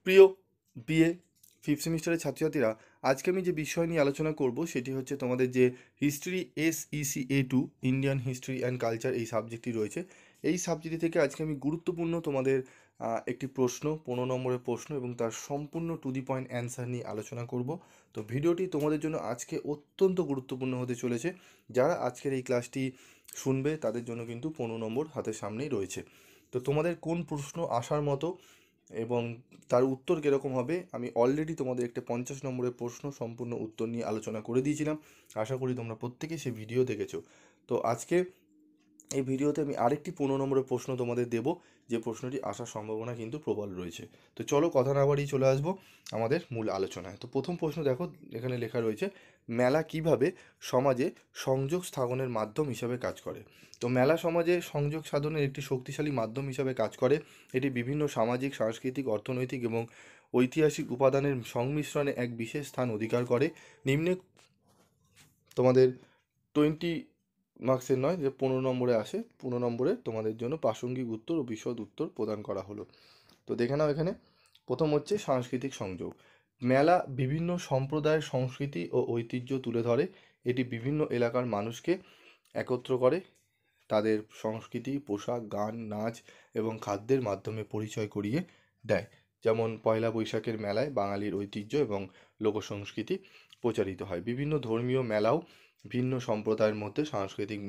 প্রিয় BA fifth সেমিস্টারের ছাত্রছাত্রীরা, আজকে আমি যে বিষয় নিয়ে আলোচনা করব সেটি হচ্ছে তোমাদের যে history SECA2 Indian history and culture এই সাবজেক্টটি রয়েছে। এই সাবজেক্টটি থেকে আজকে আমি গুরুত্বপূর্ণ তোমাদের একটি প্রশ্ন 15 নম্বরের প্রশ্ন এবং তার সম্পূর্ণ টু দি পয়েন্ট অ্যান্সার নিয়ে আলোচনা করব। তো ভিডিওটি তোমাদের জন্য আজকে অত্যন্ত গুরুত্বপূর্ণ হতে চলেছে। যারা আজকের এই ক্লাসটি শুনবে তাদের জন্য কিন্তু 15 নম্বর হাতের সামনেই রয়েছে। তো তোমাদের কোন প্রশ্ন আসার মতো এবং তার উত্তর কীরকম হবে আমি অলরেডি তোমাদের একটা 50 নম্বরের প্রশ্ন সম্পূর্ণ উত্তর নিয়ে আলোচনা করে দিয়েছিলাম। আশা করি তোমরা প্রত্যেকেই সেই ভিডিও দেখেছো। তো আজকে এই ভিডিওতে আমি আরেকটি 15 নম্বরের প্রশ্ন তোমাদের দেব, যে প্রশ্নটি আসার সম্ভাবনা কিন্তু প্রবল রয়েছে। তো চলো কথা না বাড়িয়ে চলে আসবো আমাদের মূল আলোচনায়। তো প্রথম প্রশ্ন দেখো, এখানে লেখা রয়েছে মেলা কিভাবে সমাজে সংযোগ স্থাপনের মাধ্যম হিসাবে কাজ করে। তো মেলা সমাজে সংযোগ সাধনের একটি শক্তিশালী মাধ্যম হিসাবে কাজ করে। এটি বিভিন্ন সামাজিক, সাংস্কৃতিক, অর্থনৈতিক এবং ঐতিহাসিক উপাদানের সংমিশ্রণে এক বিশেষ স্থান অধিকার করে। নিম্নে তোমাদের 20 মার্কসের নয়, যে 15 নম্বরে আসে, 15 নম্বরে তোমাদের জন্য প্রাসঙ্গিক উত্তর ও বিশদ উত্তর প্রদান করা হলো। তো দেখে নাও, এখানে প্রথম হচ্ছে সাংস্কৃতিক সংযোগ। মেলা বিভিন্ন সম্প্রদায়ের সংস্কৃতি ও ঐতিহ্য তুলে ধরে। এটি বিভিন্ন এলাকার মানুষকে একত্র করে, তাদের সংস্কৃতি, পোশাক, গান, নাচ এবং খাদ্যের মাধ্যমে পরিচয় করিয়ে দেয়। যেমন পয়লা বৈশাখের মেলায় বাঙালির ঐতিহ্য এবং লোকসংস্কৃতি প্রচারিত হয়। বিভিন্ন ধর্মীয় মেলাও ভিন্ন সম্প্রদায়ের মধ্যে সাংস্কৃতিক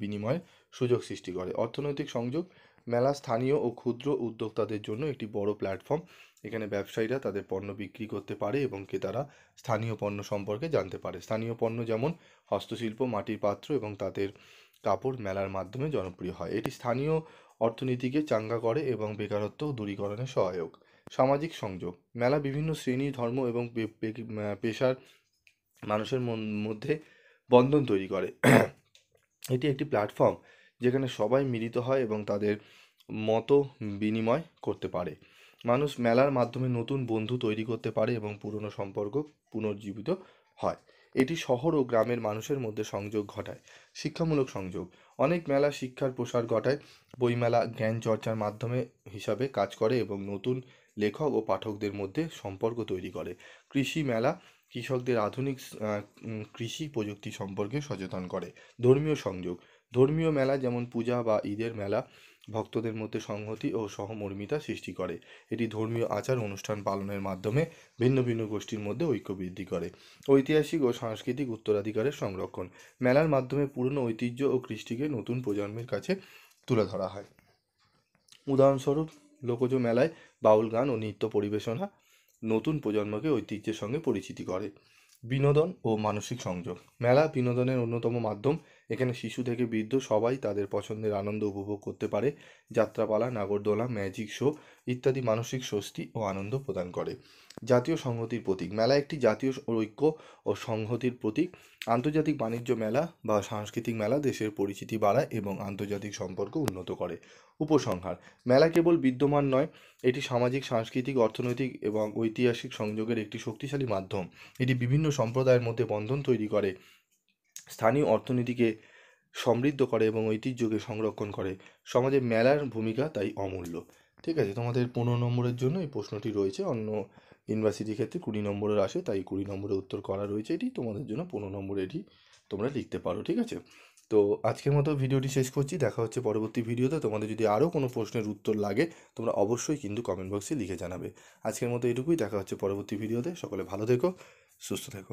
বিনিময়ের সুযোগ সৃষ্টি করে। অর্থনৈতিক সংযোগ। মেলা স্থানীয় ও ক্ষুদ্র উদ্যোক্তাদের জন্য একটি বড় প্ল্যাটফর্ম। এখানে ব্যবসায়ীরা তাদের পণ্য বিক্রি করতে পারে এবং ক্রেতারা স্থানীয় পণ্য সম্পর্কে জানতে পারে। স্থানীয় পণ্য যেমন হস্তশিল্প, মাটির পাত্র এবং তাদের কাপড় মেলার মাধ্যমে জনপ্রিয় হয়। এটি স্থানীয় অর্থনীতিকে চাঙ্গা করে এবং বেকারত্ব দূরীকরণে সহায়ক। সামাজিক সংযোগ। মেলা বিভিন্ন শ্রেণী, ধর্ম এবং পেশার মানুষের মধ্যে বন্ধন তৈরি করে। এটি একটি প্ল্যাটফর্ম যেখানে সবাই মিলিত হয় এবং তাদের মত বিনিময় করতে পারে। মানুষ মেলার মাধ্যমে নতুন বন্ধু তৈরি করতে পারে এবং পুরনো সম্পর্ক পুনর্জীবিত হয়। এটি শহর ও গ্রামের মানুষের মধ্যে সংযোগ ঘটায়। শিক্ষামূলক সংযোগ। অনেক মেলা শিক্ষার প্রসার ঘটায়। বইমেলা জ্ঞান চর্চার মাধ্যমে হিসাবে কাজ করে এবং নতুন লেখক ও পাঠকদের মধ্যে সম্পর্ক তৈরি করে। কৃষি মেলা কৃষকদের আধুনিক কৃষি প্রযুক্তি সম্পর্কে সচেতন করে। ধর্মীয় সংযোগ। ধর্মীয় মেলা যেমন পূজা বা ঈদের মেলা ভক্তদের মধ্যে সংহতি ও সহমর্মিতা সৃষ্টি করে। এটি ধর্মীয় আচার অনুষ্ঠান পালনের মাধ্যমে ভিন্ন ভিন্ন গোষ্ঠীর মধ্যে ঐক্য বৃদ্ধি করে। ঐতিহাসিক ও সাংস্কৃতিক উত্তরাধিকারের সংরক্ষণ। মেলার মাধ্যমে পুরনো ঐতিহ্য ও কৃষ্টিকে নতুন প্রজন্মের কাছে তুলে ধরা হয়। উদাহরণস্বরূপ, লোকজ মেলায় বাউল গান ও নৃত্য পরিবেশনা নতুন প্রজন্মকে ঐতিহ্যের সঙ্গে পরিচিতি করে। বিনোদন ও মানসিক সংযোগ। মেলা বিনোদনের অন্যতম মাধ্যম। এখানে শিশু থেকে বৃদ্ধ সবাই তাদের পছন্দের আনন্দ উপভোগ করতে পারে। যাত্রাপালা, নাগরদোলা, ম্যাজিক শো ইত্যাদি মানসিক স্বস্তি ও আনন্দ প্রদান করে। জাতীয় সংহতির প্রতীক। মেলা একটি জাতীয় ঐক্য ও সংহতির প্রতীক। আন্তর্জাতিক বাণিজ্য মেলা বা সাংস্কৃতিক মেলা দেশের পরিচিতি বাড়ায় এবং আন্তর্জাতিক সম্পর্ক উন্নত করে। উপসংহার। মেলা কেবল বিদ্যমান নয়, এটি সামাজিক, সাংস্কৃতিক, অর্থনৈতিক এবং ঐতিহাসিক সংযোগের একটি শক্তিশালী মাধ্যম। এটি বিভিন্ন সম্প্রদায়ের মধ্যে বন্ধন তৈরি করে, স্থানীয় অর্থনীতিকে সমৃদ্ধ করে এবং ঐতিহ্যকে সংরক্ষণ করে। সমাজে মেলার ভূমিকা তাই অমূল্য। ঠিক আছে, তোমাদের 15 নম্বরের জন্য এই প্রশ্নটি রয়েছে। অন্য ইউনিভার্সিটির ক্ষেত্রে 20 নম্বরের আসে, তাই 20 নম্বরের উত্তর করা রয়েছে। এটি তোমাদের জন্য 15 নম্বরে এটি তোমরা লিখতে পারো। ঠিক আছে, তো আজকের মতো ভিডিওটি শেষ করছি। দেখা হচ্ছে পরবর্তী ভিডিওতে। তোমাদের যদি আরও কোনো প্রশ্নের উত্তর লাগে তোমরা অবশ্যই কিন্তু কমেন্ট বক্সে লিখে জানাবে। আজকের মতো এটুকুই। দেখা হচ্ছে পরবর্তী ভিডিওতে। সকলে ভালো থেকো, সুস্থ থেকো।